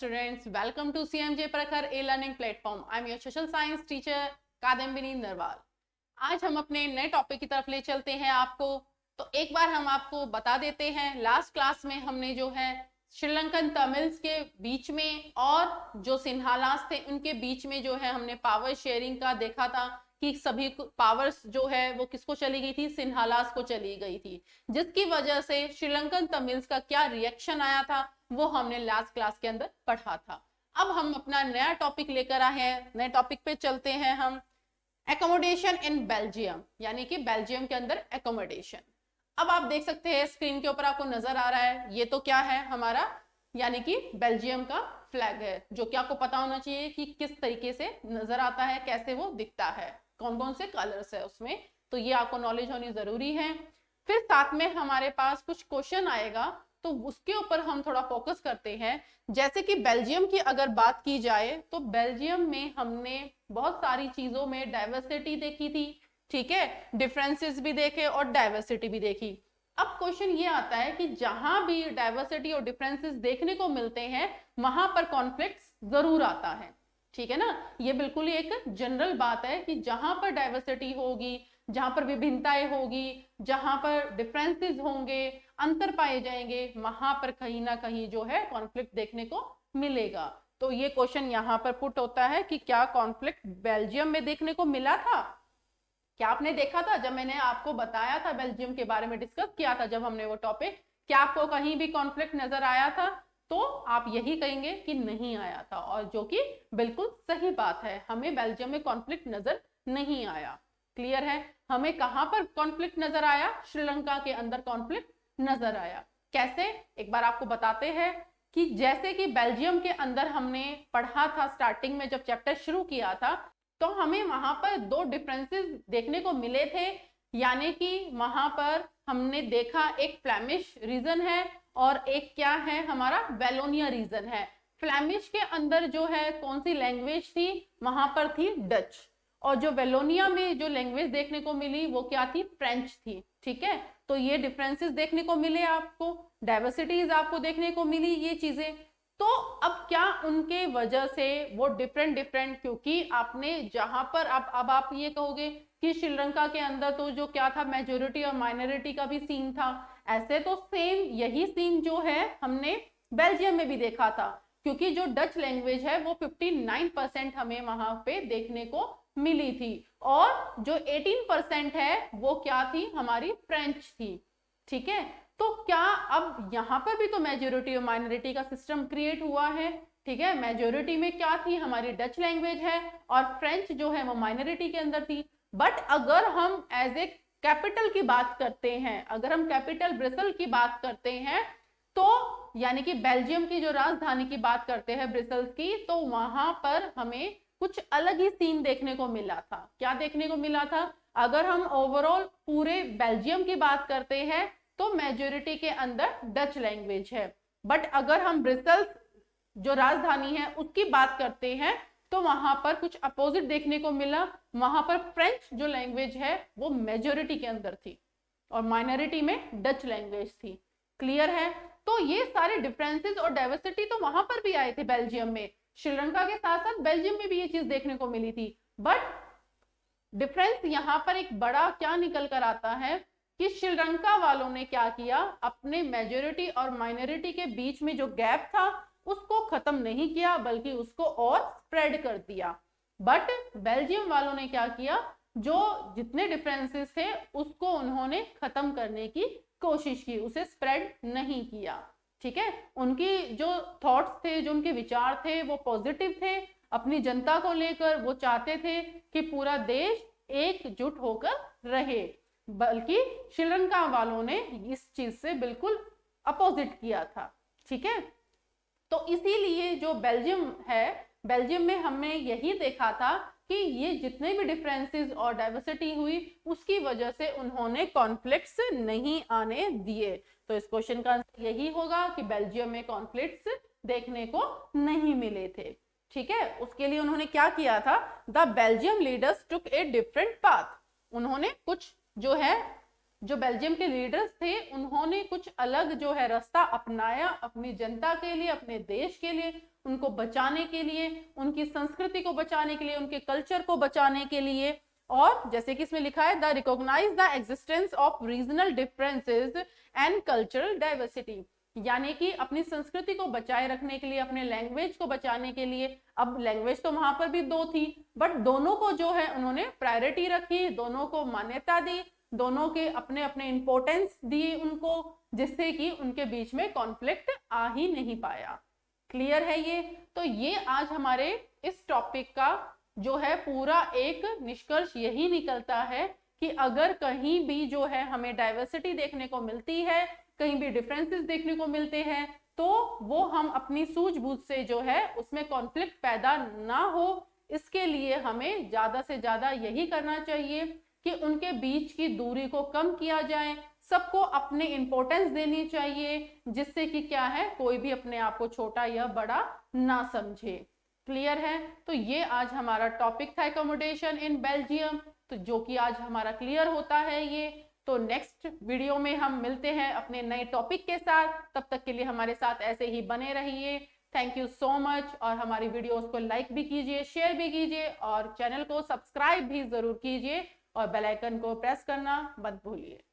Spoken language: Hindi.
students, welcome to CMJ Prakhar e-learning platform. I am your social science teacher Kadambini Narwal. आज हम अपने नए टॉपिक की तरफ ले चलते हैं आपको। तो एक बार हम आपको बता देते हैं, लास्ट क्लास में हमने जो है श्रीलंकन तमिल्स के बीच में और जो सिन्हालास थे उनके बीच में जो है हमने पावर शेयरिंग का देखा था कि सभी पावर्स जो है वो किसको चली गई थी, सिन्हालास को चली गई थी, जिसकी वजह से श्रीलंकन तमिल्स का क्या रिएक्शन आया था वो हमने लास्ट क्लास के अंदर पढ़ा था। अब हम अपना नया टॉपिक लेकर आए हैं। नए टॉपिक पे चलते हैं हम, एकोमोडेशन इन बेल्जियम, यानी कि बेल्जियम के अंदर एकोमोडेशन। अब आप देख सकते हैं स्क्रीन के ऊपर आपको नजर आ रहा है, ये तो क्या है हमारा, यानी कि बेल्जियम का फ्लैग है, जो कि आपको पता होना चाहिए कि किस तरीके से नजर आता है, कैसे वो दिखता है, कौन कौन से कलर्स है उसमें, तो ये आपको नॉलेज होनी जरूरी है। फिर साथ में हमारे पास कुछ क्वेश्चन आएगा तो उसके ऊपर हम थोड़ा फोकस करते हैं। जैसे कि बेल्जियम की अगर बात की जाए तो बेल्जियम में हमने बहुत सारी चीजों में डाइवर्सिटी देखी थी, ठीक है, डिफरेंसेस भी देखे और डाइवर्सिटी भी देखी। अब क्वेश्चन ये आता है कि जहां भी डाइवर्सिटी और डिफरेंसेस देखने को मिलते हैं वहां पर कॉन्फ्लिक्ट्स जरूर आता है, ठीक है ना। ये बिल्कुल ही एक जनरल बात है कि जहां पर डाइवर्सिटी होगी, जहां पर विभिन्नताएं होगी, जहां पर डिफरेंसेस होंगे, अंतर पाए जाएंगे, वहां पर कहीं ना कहीं जो है कॉन्फ्लिक्ट देखने को मिलेगा। तो ये क्वेश्चन यहाँ पर पुट होता है कि क्या कॉन्फ्लिक्ट बेल्जियम में देखने को मिला था? क्या आपने देखा था जब मैंने आपको बताया था बेल्जियम के बारे में डिस्कस किया था जब हमने वो टॉपिक, क्या आपको कहीं भी कॉन्फ्लिक्ट नजर आया था? तो आप यही कहेंगे कि नहीं आया था, और जो कि बिल्कुल सही बात है, हमें बेल्जियम में कॉन्फ्लिक्ट नजर नहीं आया। क्लियर है? हमें कहां पर कॉन्फ्लिक्ट नजर आया? श्रीलंका के अंदर कॉन्फ्लिक्ट नजर आया। कैसे? एक बार आपको बताते हैं कि जैसे कि बेल्जियम के अंदर हमने पढ़ा था स्टार्टिंग में जब चैप्टर शुरू किया था, तो हमें वहां पर दो डिफरेंसेस देखने को मिले थे, यानी कि वहां पर हमने देखा एक फ्लैमिश रीजन है और एक क्या है हमारा वेलोनिया रीजन है। फ्लैमिश के अंदर जो है कौन सी लैंग्वेज थी? वहां पर थी डच, और जो वेलोनिया में जो लैंग्वेज देखने को मिली वो क्या थी? फ्रेंच थी, ठीक है। तो ये डिफरेंसेस देखने को मिले आपको, डाइवर्सिटीज आपको देखने को मिली, ये चीजें। तो अब क्या उनके वजह से वो डिफरेंट, क्योंकि आपने जहां पर अब आप ये कहोगे कि श्रीलंका के अंदर तो जो क्या था, मेजोरिटी और माइनॉरिटी का भी सीन था, ऐसे तो सेम यही सीन जो है हमने बेल्जियम में भी देखा था, क्योंकि जो डच लैंग्वेज है वो 59% हमें वहां पे देखने को मिली थी, और जो 18% है वो क्या थी? हमारी फ्रेंच थी, ठीक है। तो क्या अब यहाँ पर भी तो मेजोरिटी और माइनॉरिटी का सिस्टम क्रिएट हुआ है, ठीक है। मेजोरिटी में क्या थी? हमारी डच लैंग्वेज है, और फ्रेंच जो है वो माइनॉरिटी के अंदर थी। बट अगर हम एज ए कैपिटल की बात करते हैं, अगर हम कैपिटल ब्रिसल की बात करते हैं, तो यानी कि बेल्जियम की जो राजधानी की बात करते हैं ब्रिसल्स की, तो वहां पर हमें कुछ अलग ही सीन देखने को मिला था। क्या देखने को मिला था? अगर हम ओवरऑल पूरे बेल्जियम की बात करते हैं तो मेजोरिटी के अंदर डच लैंग्वेज है, बट अगर हम ब्रिसल्स जो राजधानी है उसकी बात करते हैं तो वहां पर कुछ अपोजिट देखने को मिला। वहां पर फ्रेंच जो लैंग्वेज है वो मेजोरिटी के अंदर थी और माइनॉरिटी में डच लैंग्वेज थी। क्लियर है? तो ये सारे डिफरेंसेस और डाइवर्सिटी तो वहां पर भी आए थे बेल्जियम में, श्रीलंका के साथ साथ बेल्जियम में भी ये चीज देखने को मिली थी। बट डिफरेंस यहाँ पर एक बड़ा क्या निकल कर आता है कि श्रीलंका वालों ने क्या किया, अपने मेजोरिटी और माइनॉरिटी के बीच में जो गैप था उसको खत्म नहीं किया, बल्कि उसको और स्प्रेड कर दिया। बट बेल्जियम वालों ने क्या किया, जो जितने डिफरेंसेस थे उसको उन्होंने खत्म करने की कोशिश की, उसे स्प्रेड नहीं किया, ठीक है। उनकी जो थॉट्स थे, जो उनके विचार थे वो पॉजिटिव थे, अपनी जनता को लेकर वो चाहते थे कि पूरा देश एकजुट होकर रहे, बल्कि श्रीलंका वालों ने इस चीज से बिल्कुल अपोजिट किया था, ठीक है। तो इसीलिए जो बेल्जियम है, बेल्जियम में हमने यही देखा था कि ये जितने भी डिफरेंसेस और डाइवर्सिटी हुई उसकी वजह से उन्होंने कॉन्फ्लिक्ट्स नहीं आने दिए। तो इस क्वेश्चन का आंसर यही होगा कि बेल्जियम में कॉन्फ्लिक्ट्स देखने को नहीं मिले थे, ठीक है। उसके लिए उन्होंने क्या किया था? The Belgium leaders took a different path. उन्होंने कुछ जो है, जो बेल्जियम के लीडर्स थे उन्होंने कुछ अलग जो है रास्ता अपनाया अपनी जनता के लिए, अपने देश के लिए। उनको बचाने के लिए, उनकी संस्कृति को बचाने के लिए, उनके कल्चर को बचाने के लिए। और जैसे कि इसमें लिखा है, the recognize the existence of regional differences and cultural diversity, यानी कि अपनी संस्कृति को बचाए रखने के लिए, अपने लैंग्वेज को बचाने के लिए। अब लैंग्वेज तो वहां पर भी दो थी, बट दोनों को जो है उन्होंने प्रायोरिटी रखी, दोनों को मान्यता दी, दोनों के अपने अपने इंपॉर्टेंस दिए उनको, जिससे कि उनके बीच में कॉन्फ्लिक्ट आ ही नहीं पाया। क्लियर है ये? तो ये आज हमारे इस टॉपिक का जो है पूरा एक निष्कर्ष यही निकलता है कि अगर कहीं भी जो है हमें डाइवर्सिटी देखने को मिलती है, कहीं भी डिफरेंसेस देखने को मिलते हैं, तो वो हम अपनी सूझबूझ से जो है उसमें कॉन्फ्लिक्ट पैदा ना हो, इसके लिए हमें ज्यादा से ज्यादा यही करना चाहिए कि उनके बीच की दूरी को कम किया जाए, सबको अपने इंपॉर्टेंस देनी चाहिए, जिससे कि क्या है, कोई भी अपने आप को छोटा या बड़ा ना समझे। क्लियर है? तो ये आज हमारा टॉपिक था एकोमोडेशन इन बेल्जियम, तो जो कि आज हमारा क्लियर होता है ये। तो नेक्स्ट वीडियो में हम मिलते हैं अपने नए टॉपिक के साथ, तब तक के लिए हमारे साथ ऐसे ही बने रहिए। Thank you so much. और हमारी वीडियोस को लाइक भी कीजिए, शेयर भी कीजिए और चैनल को सब्सक्राइब भी जरूर कीजिए और बेल आइकन को प्रेस करना मत भूलिए।